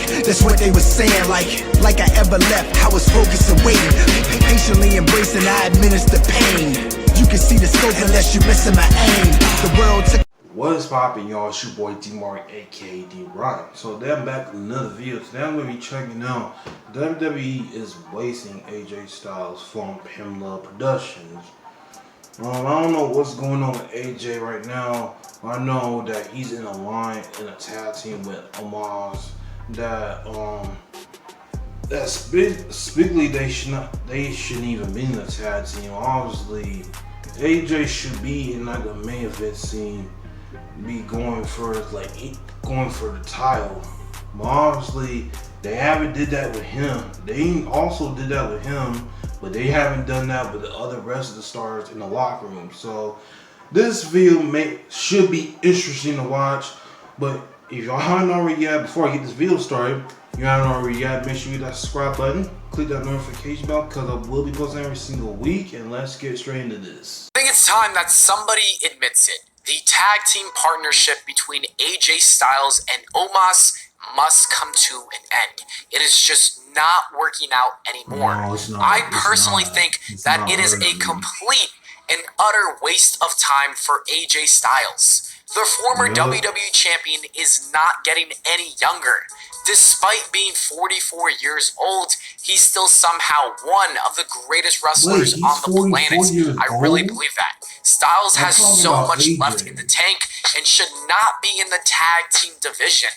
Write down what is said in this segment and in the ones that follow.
That's what they was saying, like I ever left. I was focused and waiting, patiently embracing, I administer pain. You can see the scope unless you missing my aim. The world took. What is poppin', y'all? It's your boy D-Mark, aka D-Rock. So today I'm back with another video. Today I'm going to be checking out WWE is wasting AJ Styles from Pamela Productions. I don't know what's going on with AJ right now. I know that he's in a line in a tag team with Omos. That's basically they shouldn't even be in a tag team. Obviously, AJ should be in like the main event scene, be going for the title. But obviously, they haven't did that with him. They also did that with him, but they haven't done that with the other rest of the stars in the locker room. So this video should be interesting to watch. But if y'all haven't already yet, before I get this video started, you haven't already yet, make sure you hit that subscribe button, click that notification bell, because I will be posting every single week. And let's get straight into this. I think it's time that somebody admits it. The tag team partnership between AJ Styles and Omos must come to an end. It is just not working out anymore. No, it's not. I personally think that it is a complete and utter waste of time for AJ Styles. The former WWE champion is not getting any younger. Despite being 44 years old, he's still somehow one of the greatest wrestlers on the planet. I really believe that. Styles has so much left in the tank and should not be in the tag team division.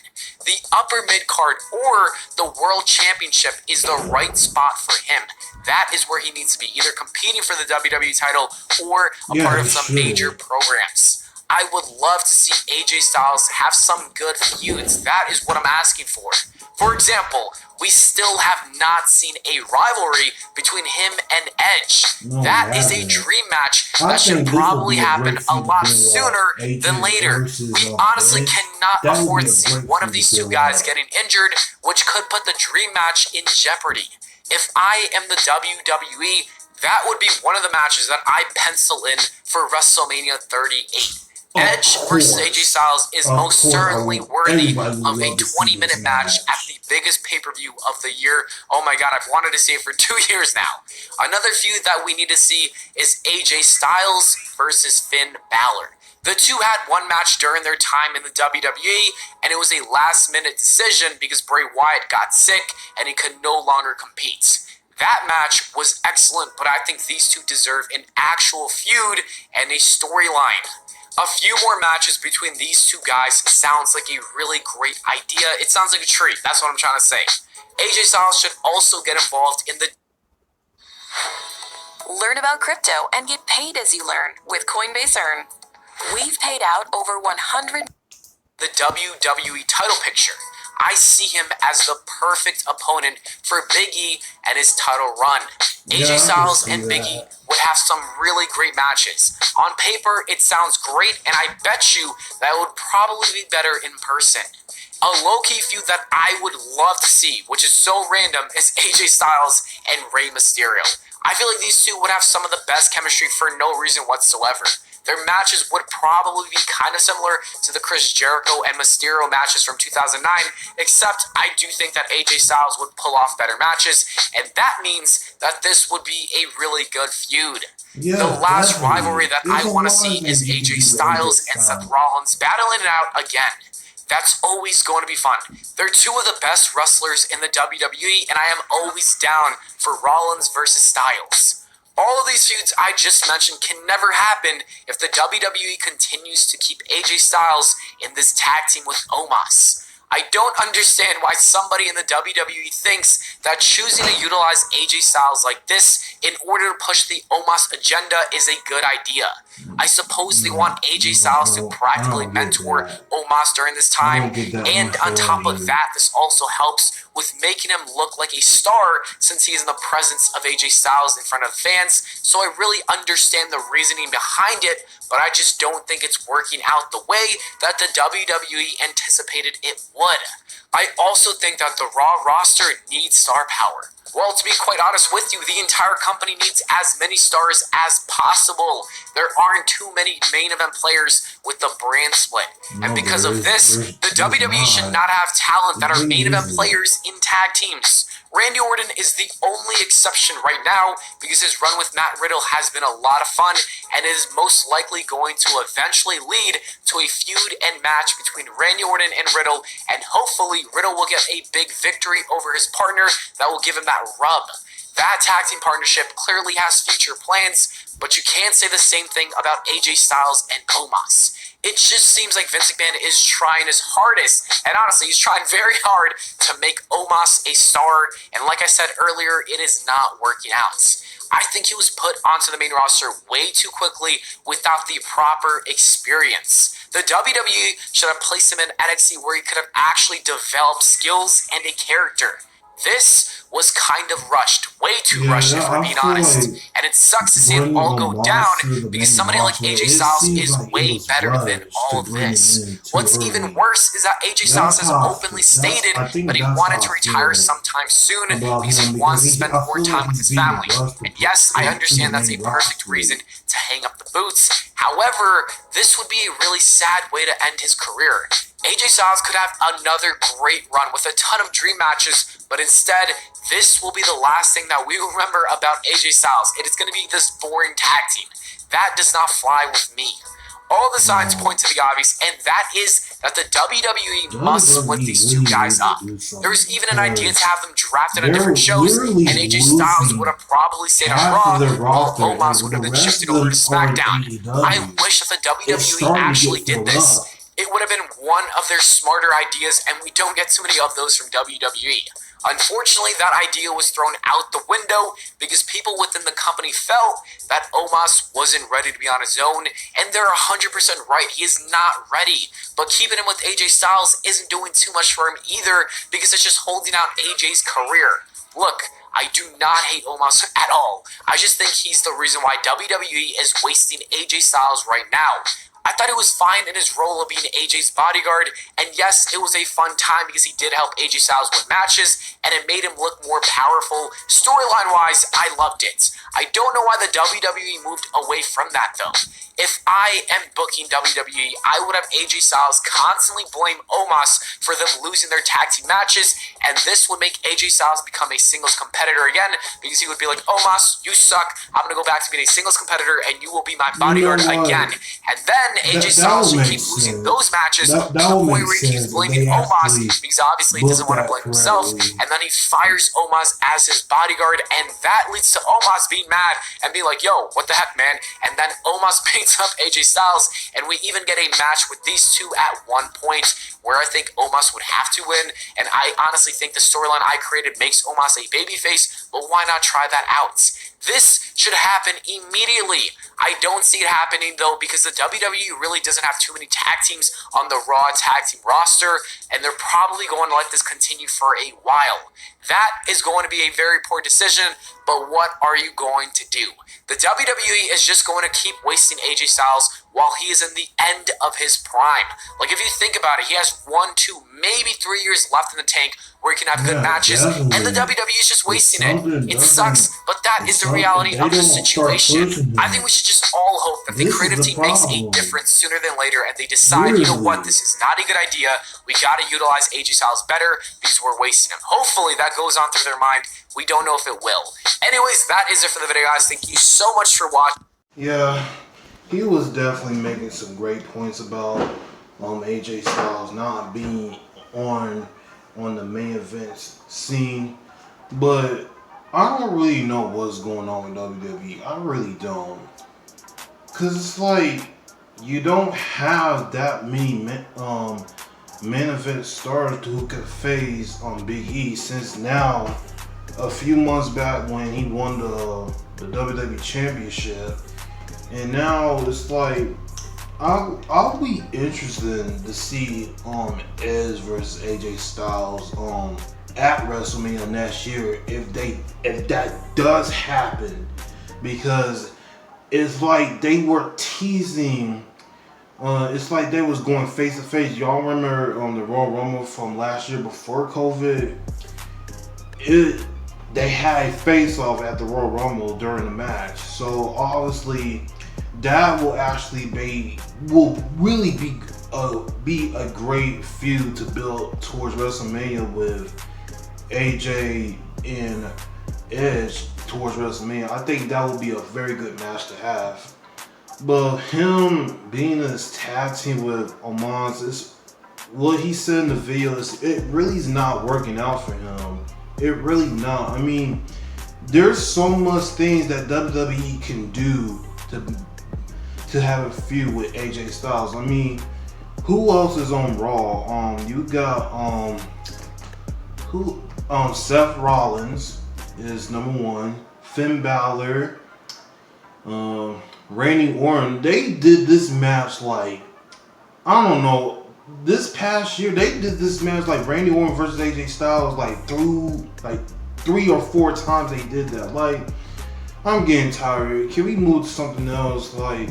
The upper mid-card or the World Championship is the right spot for him. That is where he needs to be, either competing for the WWE title or a part of some major programs. I would love to see AJ Styles have some good feuds. That is what I'm asking for. For example, we still have not seen a rivalry between him and Edge. That is a dream match that should probably happen a lot sooner than later. We honestly cannot afford to see one of these two guys getting injured, which could put the dream match in jeopardy. If I am the WWE, that would be one of the matches that I pencil in for WrestleMania 38. Edge versus AJ Styles is most certainly worthy of a 20-minute match at the biggest pay-per-view of the year. Oh my god, I've wanted to see it for 2 years now. Another feud that we need to see is AJ Styles versus Finn Balor. The two had one match during their time in the WWE, and it was a last-minute decision because Bray Wyatt got sick and he could no longer compete. That match was excellent, but I think these two deserve an actual feud and a storyline. A few more matches between these two guys sounds like a really great idea. It sounds like a treat. That's what I'm trying to say. AJ Styles should also get involved in the... Learn about crypto and get paid as you learn with Coinbase Earn. We've paid out over 100... The WWE title picture. I see him as the perfect opponent for Big E and his title run. AJ Styles and Big E would have some really great matches. On paper, it sounds great, and I bet you that it would probably be better in person. A low-key feud that I would love to see, which is so random, is AJ Styles and Rey Mysterio. I feel like these two would have some of the best chemistry for no reason whatsoever. Their matches would probably be kind of similar to the Chris Jericho and Mysterio matches from 2009, except I do think that AJ Styles would pull off better matches, and that means that this would be a really good feud. The last rivalry that I want to see is AJ Styles and Seth Rollins battling it out again. That's always going to be fun. They're two of the best wrestlers in the WWE, and I am always down for Rollins versus Styles. All of these feuds I just mentioned can never happen if the WWE continues to keep AJ Styles in this tag team with Omos. I don't understand why somebody in the WWE thinks that choosing to utilize AJ Styles like this in order to push the Omos agenda is a good idea. I suppose they want AJ Styles to practically mentor Omos during this time, and on top of that, this also helps with making him look like a star since he is in the presence of AJ Styles in front of fans. So I really understand the reasoning behind it, but I just don't think it's working out the way that the WWE anticipated it would. I also think that the Raw roster needs star power. Well, to be quite honest with you, the entire company needs as many stars as possible. There aren't too many main event players with the brand split. And because of this, the WWE should not have talent that are main event players in tag teams. Randy Orton is the only exception right now because his run with Matt Riddle has been a lot of fun and is most likely going to eventually lead to a feud and match between Randy Orton and Riddle, and hopefully Riddle will get a big victory over his partner that will give him that rub. That tag team partnership clearly has future plans, but you can't say the same thing about AJ Styles and Omos. It just seems like Vince McMahon is trying his hardest, and honestly, he's trying very hard to make Omos a star, and like I said earlier, it is not working out. I think he was put onto the main roster way too quickly without the proper experience. The WWE should have placed him in NXT where he could have actually developed skills and a character. This was kind of rushed, way too rushed if we're being honest. And it sucks to see it all go down because somebody like AJ Styles is way better than all of this. What's even worse is that AJ Styles has openly stated that he wanted to retire sometime soon because he wants to spend more time with his family. And yes, I understand that's a perfect reason to hang up the boots. However, this would be a really sad way to end his career. AJ Styles could have another great run with a ton of dream matches, but instead, this will be the last thing that we remember about AJ Styles. It is going to be this boring tag team. That does not fly with me. All the signs point to the obvious, and that is that the WWE must split these two guys up. There was even an idea to have them drafted on different shows, and AJ Styles would have probably stayed on Raw, while Omos would have been shifted over to SmackDown. I wish that the WWE actually did this. It would have been one of their smarter ideas, and we don't get too many of those from WWE. Unfortunately, that idea was thrown out the window because people within the company felt that Omos wasn't ready to be on his own, and they're 100% right. He is not ready. But keeping him with AJ Styles isn't doing too much for him either because it's just holding out AJ's career. Look, I do not hate Omos at all. I just think he's the reason why WWE is wasting AJ Styles right now. I thought he was fine in his role of being AJ's bodyguard, and yes, it was a fun time because he did help AJ Styles win matches, and it made him look more powerful. Storyline-wise, I loved it. I don't know why the WWE moved away from that, though. If I am booking WWE, I would have AJ Styles constantly blame Omos for them losing their tag team matches, and this would make AJ Styles become a singles competitor again, because he would be like, Omos, you suck, I'm going to go back to being a singles competitor, and you will be my bodyguard again. And then AJ Styles should keep losing those matches to the point where he keeps blaming Omos, because obviously he doesn't want to blame himself, and then he fires Omos as his bodyguard, and that leads to Omos being mad and being like, yo, what the heck, man? And then Omos beats up AJ Styles, and we even get a match with these two at one point where I think Omos would have to win, and I honestly think the storyline I created makes Omos a babyface, but why not try that out? This should happen immediately. I don't see it happening, though, because the WWE really doesn't have too many tag teams on the Raw tag team roster, and they're probably going to let this continue for a while. That is going to be a very poor decision, but what are you going to do? The WWE is just going to keep wasting AJ Styles while he is in the end of his prime. Like, if you think about it, he has 1, 2, maybe 3 years left in the tank where he can have good matches, and the WWE is just wasting it. It sucks, but that is the reality of the situation. I think we should just all hope that the creative team makes a difference sooner than later, and they decide, you know what, this is not a good idea. We got to utilize AJ Styles better because we're wasting him. Hopefully that goes on through their mind. We don't know if it will. Anyways, that is it for the video, guys. Thank you so much for watching. Yeah, he was definitely making some great points about AJ Styles not being on the main event scene, but I don't really know what's going on with WWE. I really don't, cause it's like you don't have that many main event stars who could face Big E, since now a few months back when he won the WWE Championship, and now it's like I'll be interested to see Edge versus AJ Styles at WrestleMania next year if that does happen, because it's like they were teasing. It's like they was going face to face. Y'all remember the Royal Rumble from last year before COVID? they had a face-off at the Royal Rumble during the match. So obviously, that will really be a great feud to build towards WrestleMania with AJ and Edge towards WrestleMania. I think that would be a very good match to have. But him being in this tag team with Omos, is what he said in the video, it really is not working out for him. It really not. I mean, there's so much things that WWE can do to have a feud with AJ Styles. I mean, who else is on Raw? You got Seth Rollins is number one. Finn Balor, Randy Orton. They did this match like, I don't know. This past year, they did this match like Randy Orton versus AJ Styles like 3 or 4 times they did that. Like, I'm getting tired. Can we move to something else like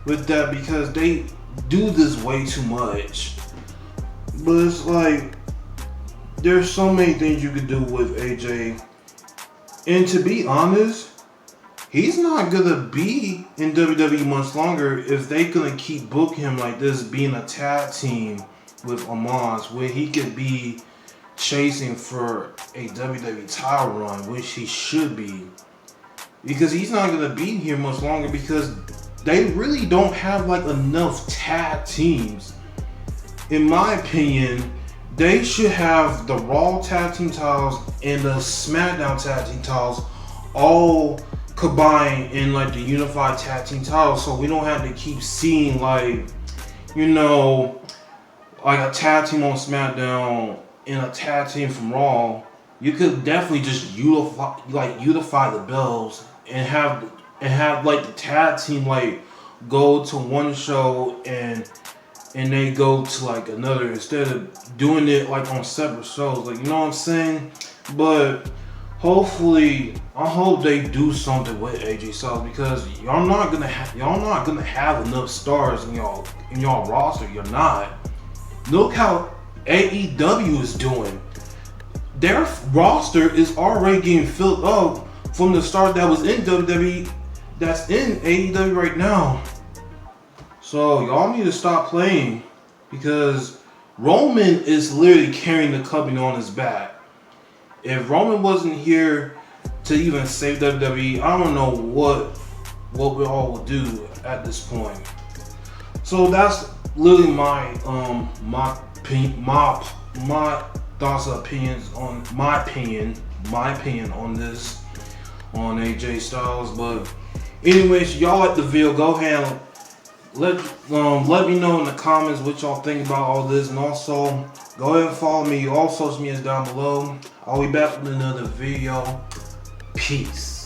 with that, because they do this way too much. But it's like, there's so many things you could do with AJ. And to be honest, he's not gonna be in WWE much longer if they gonna keep booking him like this, being a tag team with Omos, where he could be chasing for a WWE title run, which he should be. Because he's not gonna be here much longer, because they really don't have like enough tag teams. In my opinion, they should have the Raw tag team titles and the SmackDown tag team titles all combined in like the unified tag team titles, so we don't have to keep seeing like, you know, like a tag team on SmackDown and a tag team from Raw. You could definitely just unify the belts and have like the tag team like go to one show and they go to like another, instead of doing it like on separate shows, like, you know what I'm saying? But hopefully, I hope they do something with AJ Styles, because y'all not gonna have enough stars in y'all roster. You're not. Look how AEW is doing. Their roster is already getting filled up from the star that was in WWE that's in AEW right now. So y'all need to stop playing, because Roman is literally carrying the company on his back. If Roman wasn't here to even save WWE, I don't know what we all would do at this point. So that's literally my thoughts and opinions on my opinion on this, on AJ Styles. But anyways, y'all like the video, go ahead and let me know in the comments what y'all think about all this, and also go ahead and follow me all social medias down below. I'll be back with another video. Peace.